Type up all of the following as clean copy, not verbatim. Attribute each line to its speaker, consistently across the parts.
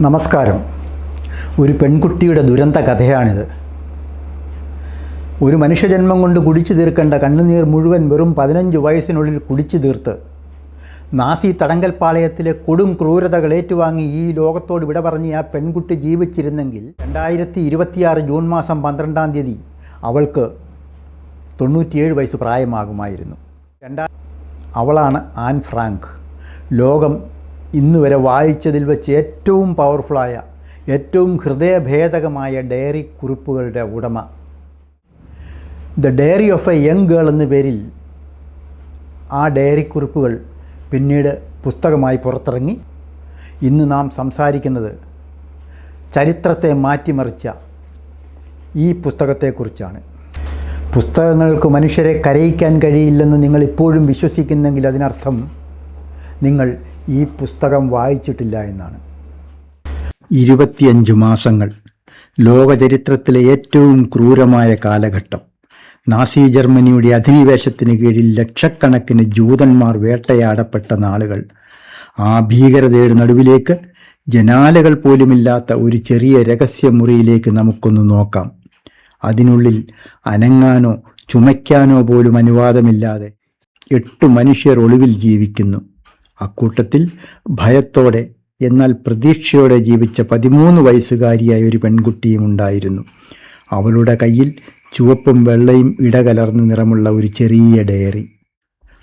Speaker 1: നമസ്കാരം. ഒരു പെൺകുട്ടിയുടെ ദുരന്ത കഥയാണിത്. ഒരു മനുഷ്യജന്മം കൊണ്ട് കുടിച്ചു തീർക്കേണ്ട കണ്ണുനീർ മുഴുവൻ വെറും 15 വയസ്സിനുള്ളിൽ കുടിച്ചു തീർത്ത് നാസി തടങ്കൽപ്പാളയത്തിലെ കൊടും ക്രൂരതകൾ ഏറ്റുവാങ്ങി ഈ ലോകത്തോട് വിട പറഞ്ഞ് ആ പെൺകുട്ടി ജീവിച്ചിരുന്നെങ്കിൽ 2026 ജൂൺ മാസം 12-ാം തീയതി അവൾക്ക് 97 വയസ്സ് പ്രായമാകുമായിരുന്നു. അവളാണ് ആൻ ഫ്രാങ്ക്. ലോകം ഇന്നുവരെ വായിച്ചതിൽ വെച്ച് ഏറ്റവും പവർഫുള്ളായ, ഏറ്റവും ഹൃദയഭേദകമായ ഡയറി കുറിപ്പുകളുടെ ഉടമ. The diary of a young girl എന്ന പേരിൽ ആ ഡയറി കുറിപ്പുകൾ പിന്നീട് പുസ്തകമായി പുറത്തിറങ്ങി. ഇന്ന് നാം സംസാരിക്കുന്നത് ചരിത്രത്തെ മാറ്റിമറിച്ച ഈ പുസ്തകത്തെക്കുറിച്ചാണ്. പുസ്തകങ്ങൾക്ക് മനുഷ്യരെ കരയിക്കാൻ കഴിയില്ലെന്ന് നിങ്ങൾ ഇപ്പോഴും വിശ്വസിക്കുന്നെങ്കിൽ അതിനർത്ഥം നിങ്ങൾ ഈ പുസ്തകം വായിച്ചിട്ടില്ല എന്നാണ്. 25 മാസങ്ങൾ, ലോകചരിത്രത്തിലെ ഏറ്റവും ക്രൂരമായ കാലഘട്ടം. നാസി ജർമ്മനിയുടെ അധിനിവേശത്തിന് കീഴിൽ ലക്ഷക്കണക്കിന് ജൂതന്മാർ വേട്ടയാടപ്പെട്ട നാളുകൾ. ആ ഭീകരതയുടെ നടുവിലേക്ക് ജനാലകൾ പോലുമില്ലാത്ത ഒരു ചെറിയ രഹസ്യമുറിയിലേക്ക് നമുക്കൊന്ന് നോക്കാം. അതിനുള്ളിൽ അനങ്ങാനോ ചുമയ്ക്കാനോ പോലും അനുവാദമില്ലാതെ 8 മനുഷ്യർ ഒളിവിൽ ജീവിക്കുന്നു. അക്കൂട്ടത്തിൽ ഭയത്തോടെ എന്നാൽ പ്രതീക്ഷയോടെ ജീവിച്ച 13 വയസ്സുകാരിയായ ഒരു പെൺകുട്ടിയും ഉണ്ടായിരുന്നു. അവളുടെ കയ്യിൽ ചുവപ്പും വെള്ളയും ഇടകലർന്ന നിറമുള്ള ഒരു ചെറിയ ഡയറി.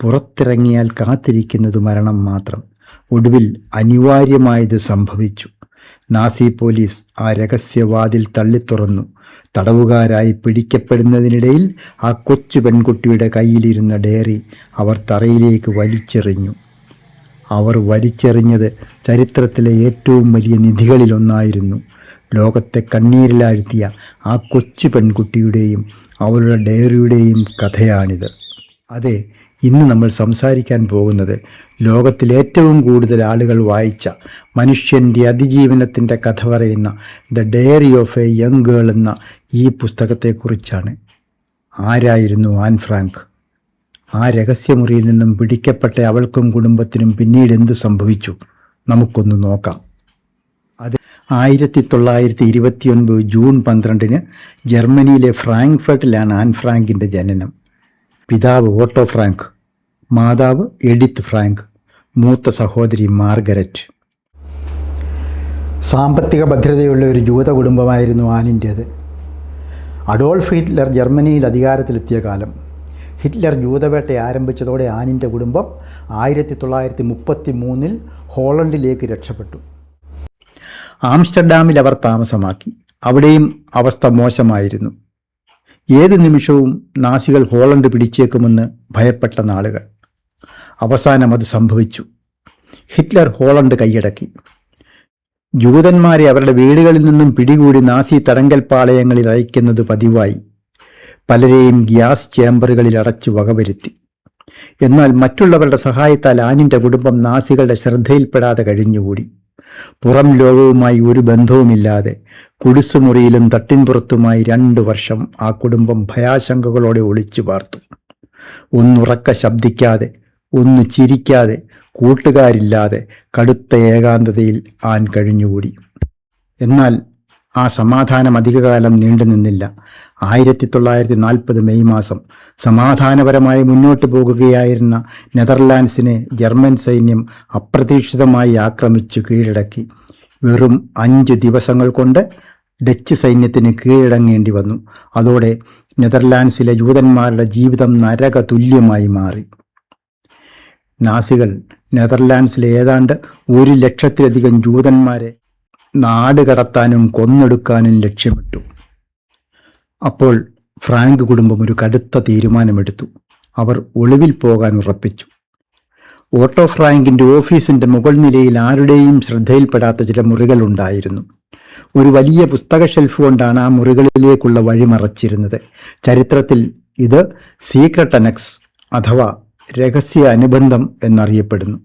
Speaker 1: പുറത്തിറങ്ങിയാൽ കാത്തിരിക്കുന്നത് മരണം മാത്രം. ഒടുവിൽ അനിവാര്യമായത് സംഭവിച്ചു. നാസി പോലീസ് ആ രഹസ്യവാതിൽ തള്ളിത്തുറന്നു. തടവുകാരായി പിടിക്കപ്പെടുന്നതിനിടയിൽ ആ കൊച്ചു പെൺകുട്ടിയുടെ കയ്യിലിരുന്ന ഡയറി അവർ തറയിലേക്ക് വലിച്ചെറിഞ്ഞു. അവർ വലിച്ചെറിഞ്ഞത് ചരിത്രത്തിലെ ഏറ്റവും വലിയ നിധികളിലൊന്നായിരുന്നു. ലോകത്തെ കണ്ണീരിലാഴ്ത്തിയ ആ കൊച്ചു പെൺകുട്ടിയുടെയും അവളുടെ ഡയറിയുടെയും കഥയാണിത്. അതെ, ഇന്ന് നമ്മൾ സംസാരിക്കാൻ പോകുന്നത് ലോകത്തിൽ ഏറ്റവും കൂടുതൽ ആളുകൾ വായിച്ച, മനുഷ്യൻ്റെ അതിജീവനത്തിൻ്റെ കഥ പറയുന്ന the diary of a young girl എന്ന ഈ പുസ്തകത്തെക്കുറിച്ചാണ്. ആരായിരുന്നു ആൻ ഫ്രാങ്ക്? ആ രഹസ്യമുറിയിൽ നിന്നും പിടിക്കപ്പെട്ട അവൾക്കും കുടുംബത്തിനും പിന്നീട് എന്തു സംഭവിച്ചു? നമുക്കൊന്ന് നോക്കാം. അത് 1929 ജൂൺ 12-ന് ജർമ്മനിയിലെ ഫ്രാങ്ക്ഫർട്ടിലാണ് ആൻ ഫ്രാങ്കിൻ്റെ ജനനം. പിതാവ് ഓട്ടോ ഫ്രാങ്ക്, മാതാവ് എഡിത്ത് ഫ്രാങ്ക്, മൂത്ത സഹോദരി മാർഗരറ്റ്. സാമ്പത്തിക ഭദ്രതയുള്ള ഒരു ജൂത കുടുംബമായിരുന്നു ആനിൻ്റേത്. അഡോൾഫ് ഹിറ്റ്ലർ ജർമ്മനിയിൽ അധികാരത്തിലെത്തിയ കാലം. ഹിറ്റ്ലർ ജൂതവേട്ട ആരംഭിച്ചതോടെ ആനിൻ്റെ കുടുംബം 1933 ഹോളണ്ടിലേക്ക് രക്ഷപ്പെട്ടു. ആംസ്റ്റർഡാമിൽ അവർ താമസമാക്കി. അവിടെയും അവസ്ഥ മോശമായിരുന്നു. ഏത് നിമിഷവും നാസികൾ ഹോളണ്ട് പിടിച്ചേക്കുമെന്ന് ഭയപ്പെട്ട നാളുകൾ. അവസാനം അത് സംഭവിച്ചു. ഹിറ്റ്ലർ ഹോളണ്ട് കൈയടക്കി. ജൂതന്മാരെ അവരുടെ വീടുകളിൽ നിന്നും പിടികൂടി നാസി തടങ്കൽപ്പാളയങ്ങളിൽ അയക്കുന്നത് പതിവായി. പലരെയും ഗ്യാസ് ചേംബറുകളിൽ അടച്ചു വകവരുത്തി. എന്നാൽ മറ്റുള്ളവരുടെ സഹായത്താൽ ആനിൻ്റെ കുടുംബം നാസികളുടെ ശ്രദ്ധയിൽപ്പെടാതെ കഴിഞ്ഞുകൂടി. പുറം ലോകവുമായി ഒരു ബന്ധവുമില്ലാതെ കുടിസുമുറിയിലും തട്ടിൻപുറത്തുമായി 2 വർഷം ആ കുടുംബം ഭയാശങ്കകളോടെ ഒളിച്ചു പാർത്തു. ഒന്നുറക്ക ശബ്ദിക്കാതെ, ഒന്ന് ചിരിക്കാതെ, കൂട്ടുകാരില്ലാതെ കടുത്ത ഏകാന്തതയിൽ ആൻ കഴിഞ്ഞുകൂടി. എന്നാൽ ആ സമാധാനം അധികകാലം നീണ്ടു നിന്നില്ല. 1940 മെയ് മാസം സമാധാനപരമായി മുന്നോട്ട് പോകുകയായിരുന്ന നെതർലാൻഡ്സിനെ ജർമ്മൻ സൈന്യം അപ്രതീക്ഷിതമായി ആക്രമിച്ചു കീഴടക്കി. വെറും 5 ദിവസങ്ങൾ കൊണ്ട് ഡച്ച് സൈന്യത്തിന് കീഴടങ്ങേണ്ടി വന്നു. അതോടെ നെതർലാൻഡ്സിലെ ജൂതന്മാരുടെ ജീവിതം നരക തുല്യമായി മാറി. നാസികൾ നെതർലാൻഡ്സിലെ ഏതാണ്ട് 1 ലക്ഷത്തിലധികം ജൂതന്മാരെ നാട് കടത്താനും കൊന്നൊടുക്കാനും ലക്ഷ്യമിട്ടു. അപ്പോൾ ഫ്രാങ്ക് കുടുംബം ഒരു കടുത്ത തീരുമാനമെടുത്തു. അവർ ഒളിവിൽ പോകാൻ ഉറപ്പിച്ചു. ഓട്ടോ ഫ്രാങ്കിൻ്റെ ഓഫീസിൻ്റെ മുകൾ നിലയിൽ ആരുടെയും ശ്രദ്ധയിൽപ്പെടാത്ത ചില മുറികളുണ്ടായിരുന്നു. ഒരു വലിയ പുസ്തക ഷെൽഫ് കൊണ്ടാണ് ആ മുറികളിലേക്കുള്ള വഴി മറച്ചിരുന്നത്. ചരിത്രത്തിൽ ഇത് സീക്രട്ട് അനക്സ് അഥവാ രഹസ്യ അനുബന്ധം എന്നറിയപ്പെടുന്നു.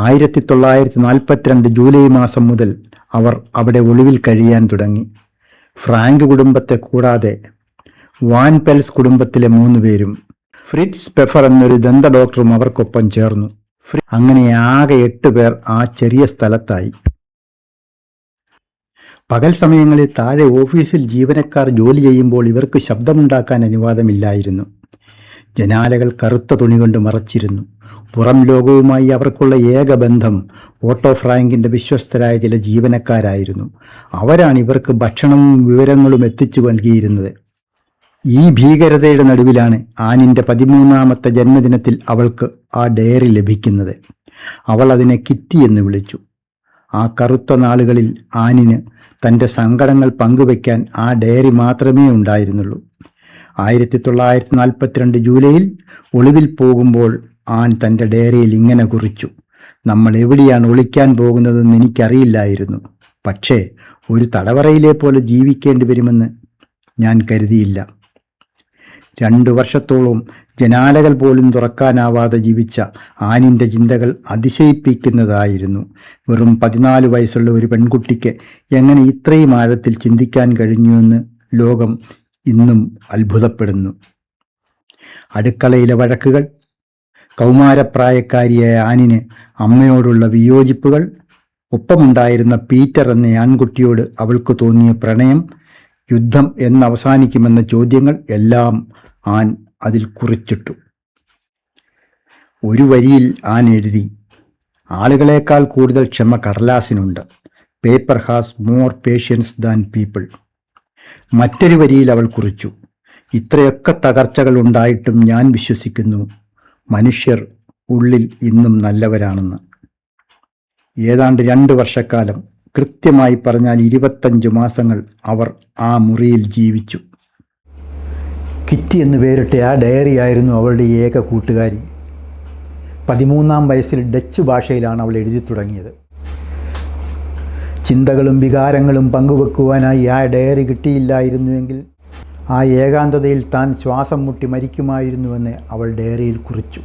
Speaker 1: 1942 ജൂലൈ മാസം മുതൽ അവർ അവിടെ ഒളിവിൽ കഴിയാൻ തുടങ്ങി. ഫ്രാങ്ക് കുടുംബത്തെ കൂടാതെ വാൻ പെൽസ് കുടുംബത്തിലെ 3 പേരും ഫ്രിറ്റ്സ് പെഫർ എന്നൊരു ദന്ത ഡോക്ടറും അവർക്കൊപ്പം ചേർന്നു. അങ്ങനെ ആകെ 8 പേർ ആ ചെറിയ സ്ഥലത്തായി. പകൽ സമയങ്ങളിൽ താഴെ ഓഫീസിൽ ജീവനക്കാർ ജോലി ചെയ്യുമ്പോൾ ഇവർക്ക് ശബ്ദമുണ്ടാക്കാൻ അനുവാദമില്ലായിരുന്നു. ജനാലകൾ കറുത്ത തുണി കൊണ്ട് മറച്ചിരുന്നു. പുറം ലോകവുമായി അവർക്കുള്ള ഏക ബന്ധം ഓട്ടോ ഫ്രാങ്കിൻ്റെ വിശ്വസ്തരായ ചില ജീവനക്കാരായിരുന്നു. അവരാണ് ഇവർക്ക് ഭക്ഷണവും വിവരങ്ങളും എത്തിച്ചു നൽകിയിരുന്നത്. ഈ ഭീകരതയുടെ നടുവിലാണ് ആനിൻ്റെ 13ാമത്തെ ജന്മദിനത്തിൽ അവൾക്ക് ആ ഡയറി ലഭിക്കുന്നത്. അവൾ അതിനെ കിറ്റി എന്ന് വിളിച്ചു. ആ കറുത്ത നാളുകളിൽ ആനിന് തൻ്റെ സങ്കടങ്ങൾ പങ്കുവയ്ക്കാൻ ആ ഡയറി മാത്രമേ ഉണ്ടായിരുന്നുള്ളൂ. 1942 ജൂലൈയിൽ ഒളിവിൽ പോകുമ്പോൾ ആൻ തൻ്റെ ഡയറിയിൽ ഇങ്ങനെ കുറിച്ചു: നമ്മൾ എവിടെയാണ് ഒളിക്കാൻ പോകുന്നതെന്ന് എനിക്കറിയില്ലായിരുന്നു. പക്ഷേ ഒരു തടവറയിലെ പോലെ ജീവിക്കേണ്ടി വരുമെന്ന് ഞാൻ കരുതിയില്ല. 2 വർഷത്തോളം ജനാലകൾ പോലും തുറക്കാനാവാതെ ജീവിച്ച ആനിൻ്റെ ചിന്തകൾ അതിശയിപ്പിക്കുന്നതായിരുന്നു. വെറും 14 വയസ്സുള്ള ഒരു പെൺകുട്ടിക്ക് എങ്ങനെ ഇത്രയും ആഴത്തിൽ ചിന്തിക്കാൻ കഴിഞ്ഞുവെന്ന് ലോകം ഇന്നും അത്ഭുതപ്പെടുന്നു. അടുക്കളയിലെ വഴക്കുകൾ, കൗമാരപ്രായക്കാരിയായ ആനിന് അമ്മയോടുള്ള വിയോജിപ്പുകൾ, ഒപ്പമുണ്ടായിരുന്ന പീറ്റർ എന്ന ആൺകുട്ടിയോട് അവൾക്ക് തോന്നിയ പ്രണയം, യുദ്ധം എന്നവസാനിക്കുമെന്ന ചോദ്യങ്ങൾ എല്ലാം ആൻ അതിൽ കുറിച്ചിട്ടു. ഒരു വരിയിൽ ആൻ എഴുതി: ആളുകളേക്കാൾ കൂടുതൽ ക്ഷമ കടലാസിനുണ്ട്. Paper has more patience than people. മറ്റൊരു വരിയിൽ അവൾ കുറിച്ചു: ഇത്രയൊക്കെ തകർച്ചകൾ ഉണ്ടായിട്ടും ഞാൻ വിശ്വസിക്കുന്നു മനുഷ്യർ ഉള്ളിൽ ഇന്നും നല്ലവരാണെന്ന്. ഏതാണ്ട് 2 വർഷക്കാലം, കൃത്യമായി പറഞ്ഞാൽ 25 മാസങ്ങൾ അവർ ആ മുറിയിൽ ജീവിച്ചു. കിറ്റി എന്ന് പേരിട്ട ആ ഡയറിയായിരുന്നു അവളുടെ ഏക കൂട്ടുകാരി. 13ാം വയസ്സിൽ ഡച്ച് ഭാഷയിലാണ് അവൾ എഴുതി തുടങ്ങിയത്. ചിന്തകളും വികാരങ്ങളും പങ്കുവെക്കുവാനായി ആ ഡയറി കിട്ടിയില്ലായിരുന്നുവെങ്കിൽ ആ ഏകാന്തതയിൽ താൻ ശ്വാസം മുട്ടി മരിക്കുമായിരുന്നുവെന്ന് അവൾ ഡയറിയിൽ കുറിച്ചു.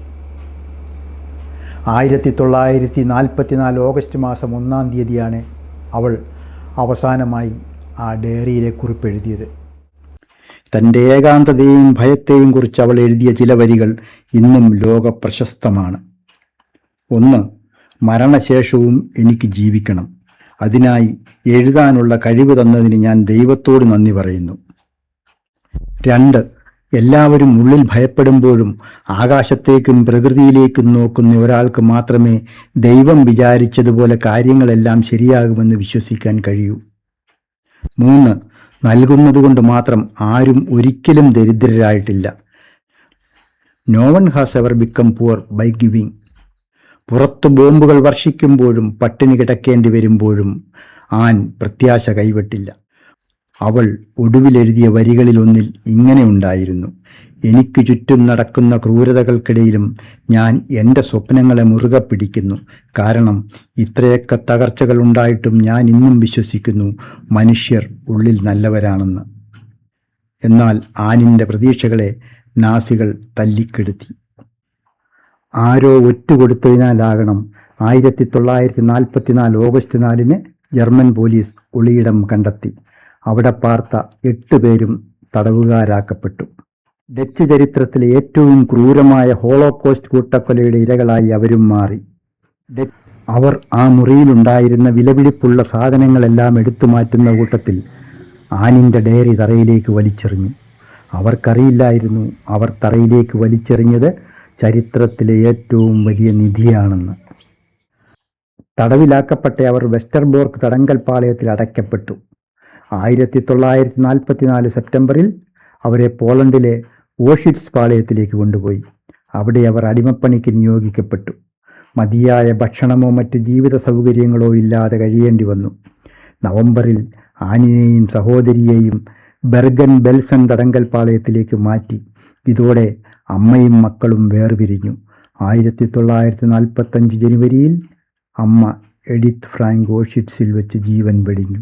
Speaker 1: 1944 ഓഗസ്റ്റ് മാസം 1-ാം തീയതിയാണ് അവൾ അവസാനമായി ആ ഡയറിയിലെ കുറിപ്പെഴുതിയത്. തൻ്റെ ഏകാന്തതയെയും ഭയത്തെയും കുറിച്ച് അവൾ എഴുതിയ ചില വരികൾ ഇന്നും ലോക പ്രശസ്തമാണ്. 1. മരണശേഷവും എനിക്ക് ജീവിക്കണം. അതിനായി എഴുതാനുള്ള കഴിവ് തന്നതിന് ഞാൻ ദൈവത്തോട് നന്ദി പറയുന്നു. 2. എല്ലാവരും ഉള്ളിൽ ഭയപ്പെടുമ്പോഴും ആകാശത്തേക്കും പ്രകൃതിയിലേക്കും നോക്കുന്ന ഒരാൾക്ക് മാത്രമേ ദൈവം വിചാരിച്ചതുപോലെ കാര്യങ്ങളെല്ലാം ശരിയാകുമെന്ന് വിശ്വസിക്കാൻ കഴിയൂ. 3. നൽകുന്നതുകൊണ്ട് മാത്രം ആരും ഒരിക്കലും ദരിദ്രരായിട്ടില്ല. No one has ever become poor by giving. പുറത്ത് ബോംബുകൾ വർഷിക്കുമ്പോഴും പട്ടിണി കിടക്കേണ്ടി വരുമ്പോഴും ആൻ പ്രത്യാശ കൈവിട്ടില്ല. അവൾ ഒടുവിലെഴുതിയ വരികളിലൊന്നിൽ ഇങ്ങനെ ഉണ്ടായിരുന്നു: എനിക്ക് ചുറ്റും നടക്കുന്ന ക്രൂരതകൾക്കിടയിലും ഞാൻ എൻ്റെ സ്വപ്നങ്ങളെ മുറുകെ പിടിക്കുന്നു. കാരണം ഇത്രയൊക്കെ തകർച്ചകൾ ഉണ്ടായിട്ടും ഞാൻ ഇന്നും വിശ്വസിക്കുന്നു മനുഷ്യർ ഉള്ളിൽ നല്ലവരാണെന്ന്. എന്നാൽ ആനിൻ്റെ പ്രതീക്ഷകളെ നാസികൾ തല്ലിക്കെടുത്തി. ആരോ ഒറ്റുകൊടുത്തതിനാലാകണം 1944 ഓഗസ്റ്റ് 4-ന് ജർമ്മൻ പോലീസ് ഒളിയിടം കണ്ടെത്തി. അവിടെ പാർത്ത 8 പേരും തടവുകാരാക്കപ്പെട്ടു. ഡച്ച് ചരിത്രത്തിലെ ഏറ്റവും ക്രൂരമായ ഹോളോകോസ്റ്റ് കൂട്ടക്കൊലയുടെ ഇരകളായി അവരും മാറി. അവർ ആ മുറിയിലുണ്ടായിരുന്ന വിലപിടിപ്പുള്ള സാധനങ്ങളെല്ലാം എടുത്തു മാറ്റുന്ന കൂട്ടത്തിൽ ആനിൻ്റെ ഡയറി തറയിലേക്ക് വലിച്ചെറിഞ്ഞു. അവർക്കറിയില്ലായിരുന്നു അവർ തറയിലേക്ക് വലിച്ചെറിഞ്ഞത് ചരിത്രത്തിലെ ഏറ്റവും വലിയ നിധിയാണെന്ന്. തടവിലാക്കപ്പെട്ട അവർ വെസ്റ്റർബോർക്ക് തടങ്കൽ പാളയത്തിൽ അടയ്ക്കപ്പെട്ടു. 1944 സെപ്റ്റംബറിൽ അവരെ പോളണ്ടിലെ ഓഷിറ്റ്സ് പാളയത്തിലേക്ക് കൊണ്ടുപോയി. അവിടെ അവർ അടിമപ്പണിക്ക് നിയോഗിക്കപ്പെട്ടു. മതിയായ ഭക്ഷണമോ മറ്റ് ജീവിത സൗകര്യങ്ങളോ ഇല്ലാതെ കഴിയേണ്ടി വന്നു. നവംബറിൽ ആനിനെയും സഹോദരിയെയും ബെർഗൻ ബെൽസൺ തടങ്കൽ പാളയത്തിലേക്ക് മാറ്റി. ഇതോടെ അമ്മയും മക്കളും വേർപിരിഞ്ഞു. 1945 ജനുവരിയിൽ അമ്മ എഡിത്ത് ഫ്രാങ്ക് ഓഷിറ്റ്സിൽ വെച്ച് ജീവൻ വെടിഞ്ഞു.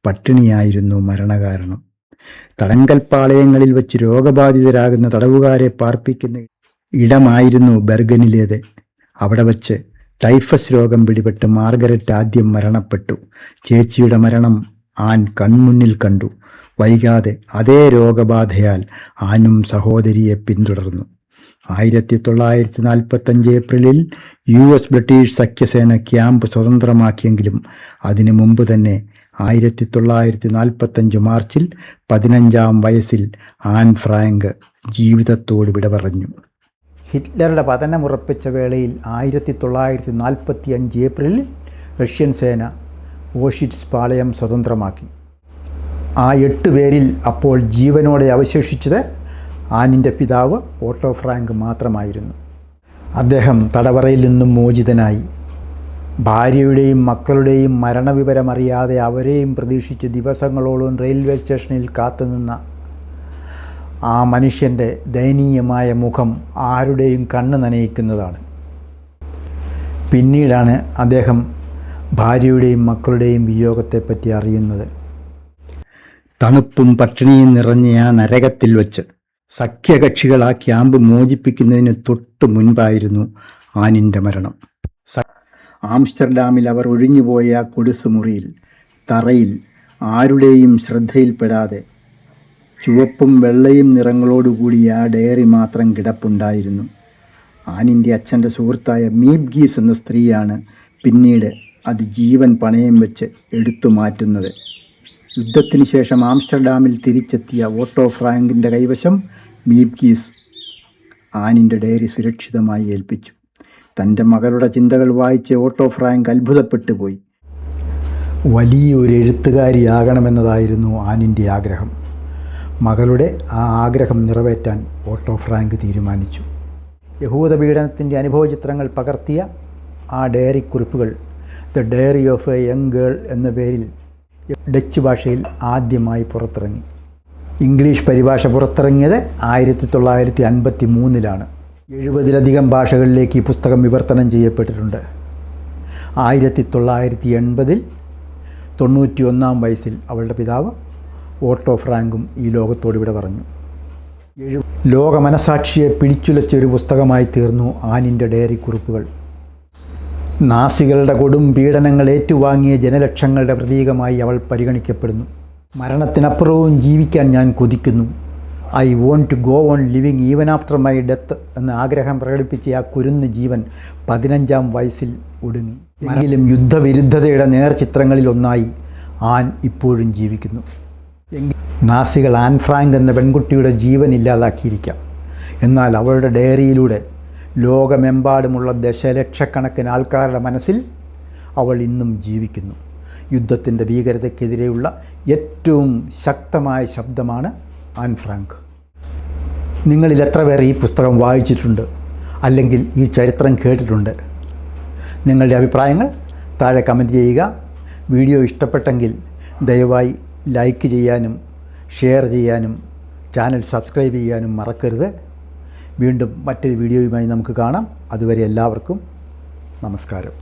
Speaker 1: പട്ടിണിയായിരുന്നു മരണകാരണം. തടങ്കൽ പാളയങ്ങളിൽ വെച്ച് രോഗബാധിതരാകുന്ന തടവുകാരെ പാർപ്പിക്കുന്ന ഇടമായിരുന്നു ബെർഗനിലേത്. അവിടെ വച്ച് ടൈഫസ് രോഗം പിടിപെട്ട് മാർഗരറ്റ് ആദ്യം മരണപ്പെട്ടു. ചേച്ചിയുടെ മരണം ആൻ കൺമുന്നിൽ കണ്ടു. വൈകാതെ അതേ രോഗബാധയാൽ ആനും സഹോദരിയെ പിന്തുടർന്നു. 1945 ഏപ്രിലിൽ US ബ്രിട്ടീഷ് സഖ്യസേന ക്യാമ്പ് സ്വതന്ത്രമാക്കിയെങ്കിലും അതിനു മുമ്പ് തന്നെ 1945 മാർച്ചിൽ 15-ാം വയസ്സിൽ ആൻ ഫ്രാങ്ക് ജീവിതത്തോട് വിട പറഞ്ഞു. ഹിറ്റ്ലറുടെ പതനമുറപ്പിച്ച വേളയിൽ 1945 ഏപ്രിലിൽ റഷ്യൻ സേന ഓഷിറ്റ്സ് പാളയം സ്വതന്ത്രമാക്കി. ആ 8 പേരിൽ അപ്പോൾ ജീവനോടെ അവശേഷിച്ചത് ആനിൻ്റെ പിതാവ് ഓട്ടോ ഫ്രാങ്ക് മാത്രമായിരുന്നു. അദ്ദേഹം തടവറയിൽ നിന്നും മോചിതനായി. ഭാര്യയുടെയും മക്കളുടെയും മരണവിവരമറിയാതെ അവരെയും പ്രതീക്ഷിച്ച് ദിവസങ്ങളോളം റെയിൽവേ സ്റ്റേഷനിൽ കാത്തുനിന്ന ആ മനുഷ്യൻ്റെ ദയനീയമായ മുഖം ആരുടെയും കണ്ണ് നനയിക്കുന്നതാണ്. പിന്നീടാണ് അദ്ദേഹം ഭാര്യയുടെയും മക്കളുടെയും വിയോഗത്തെപ്പറ്റി അറിയുന്നത്. തണുപ്പും പട്ടിണിയും നിറഞ്ഞ ആ നരകത്തിൽ വച്ച് സഖ്യകക്ഷികൾ ആ ക്യാമ്പ് മോചിപ്പിക്കുന്നതിന് തൊട്ട് മുൻപായിരുന്നു ആനിൻ്റെ മരണം. ആംസ്റ്റർഡാമിൽ അവർ ഒഴിഞ്ഞുപോയ ആ കൊടിസ് മുറിയിൽ തറയിൽ ആരുടെയും ശ്രദ്ധയിൽപ്പെടാതെ ചുവപ്പും വെള്ളയും നിറങ്ങളോടുകൂടി ആ ഡയറി മാത്രം കിടപ്പുണ്ടായിരുന്നു. ആനിൻ്റെ അച്ഛൻ്റെ സുഹൃത്തായ മീബ് ഗീസ് എന്ന സ്ത്രീയാണ് പിന്നീട് അത് ജീവൻ പണയം വെച്ച് എടുത്തു മാറ്റുന്നത്. യുദ്ധത്തിന് ശേഷം ആംസ്റ്റർഡാമിൽ തിരിച്ചെത്തിയ ഓട്ടോ ഫ്രാങ്കിൻ്റെ കൈവശം മീബ് ഗീസ് ആനിൻ്റെ ഡയറി സുരക്ഷിതമായി ഏൽപ്പിച്ചു. തൻ്റെ മകളുടെ ചിന്തകൾ വായിച്ച് ഓട്ടോ ഫ്രാങ്ക് അത്ഭുതപ്പെട്ടു പോയി. വലിയൊരു എഴുത്തുകാരിയാകണമെന്നതായിരുന്നു ആനിൻ്റെ ആഗ്രഹം. മകളുടെ ആ ആഗ്രഹം നിറവേറ്റാൻ ഓട്ടോ ഫ്രാങ്ക് തീരുമാനിച്ചു. യഹൂദ പീഡനത്തിൻ്റെ അനുഭവചിത്രങ്ങൾ പകർത്തിയ ആ ഡയറി കുറിപ്പുകൾ the diary of a young girl എന്ന പേരിൽ ഡച്ച് ഭാഷയിൽ ആദ്യമായി പുറത്തിറങ്ങി. ഇംഗ്ലീഷ് പരിഭാഷ പുറത്തിറങ്ങിയത് 1953-ലാണ്. 70-ലധികം ഭാഷകളിലേക്ക് ഈ പുസ്തകം വിവർത്തനം ചെയ്യപ്പെട്ടിട്ടുണ്ട്. 1980-ൽ 91-ാം വയസ്സിൽ അവളുടെ പിതാവ് ഓട്ടോ ഫ്രാങ്കും ഈ ലോകത്തോട് വിട പറഞ്ഞു. ലോക മനസാക്ഷിയെ പിടിച്ചുലച്ചൊരു പുസ്തകമായി തീർന്നു ആനിൻ്റെ ഡയറി കുറിപ്പുകൾ. നാസികളുടെ കൊടും പീഡനങ്ങൾ ഏറ്റുവാങ്ങിയ ജനലക്ഷങ്ങളുടെ പ്രതീകമായി അവൾ പരിഗണിക്കപ്പെടുന്നു. മരണത്തിനപ്പുറവും ജീവിക്കാൻ ഞാൻ കൊതിക്കുന്നു. I want to go on living even after my death എന്ന ആഗ്രഹം പ്രകടിപ്പിച്ച ആ കുരുന്ന് ജീവൻ 15-ാം വയസ്സിൽ ഒടുങ്ങി. എങ്കിലും യുദ്ധവിരുദ്ധതയുടെ നേർചിത്രങ്ങളിലൊന്നായി ആൻ ഇപ്പോഴും ജീവിക്കുന്നു. നാസികൾ ആൻ ഫ്രാങ്ക് എന്ന പെൺകുട്ടിയുടെ ജീവൻ ഇല്ലാതാക്കിയിരിക്കാം. എന്നാൽ അവളുടെ ഡയറിയിലൂടെ ലോകമെമ്പാടുമുള്ള ദശലക്ഷക്കണക്കിന് ആൾക്കാരുടെ മനസ്സിൽ അവൾ ഇന്നും ജീവിക്കുന്നു. യുദ്ധത്തിൻ്റെ ഭീകരതയ്ക്കെതിരെയുള്ള ഏറ്റവും ശക്തമായ ശബ്ദമാണ് ആൻ ഫ്രാങ്ക്. നിങ്ങളിൽ എത്ര പേർ ഈ പുസ്തകം വായിച്ചിട്ടുണ്ട്, അല്ലെങ്കിൽ ഈ ചരിത്രം കേട്ടിട്ടുണ്ട്? നിങ്ങളുടെ അഭിപ്രായങ്ങൾ താഴെ കമൻറ്റ് ചെയ്യുക. വീഡിയോ ഇഷ്ടപ്പെട്ടെങ്കിൽ ദയവായി ലൈക്ക് ചെയ്യാനും ഷെയർ ചെയ്യാനും ചാനൽ സബ്സ്ക്രൈബ് ചെയ്യാനും മറക്കരുത്. വീണ്ടും മറ്റൊരു വീഡിയോയുമായി നമുക്ക് കാണാം. അതുവരെ എല്ലാവർക്കും നമസ്കാരം.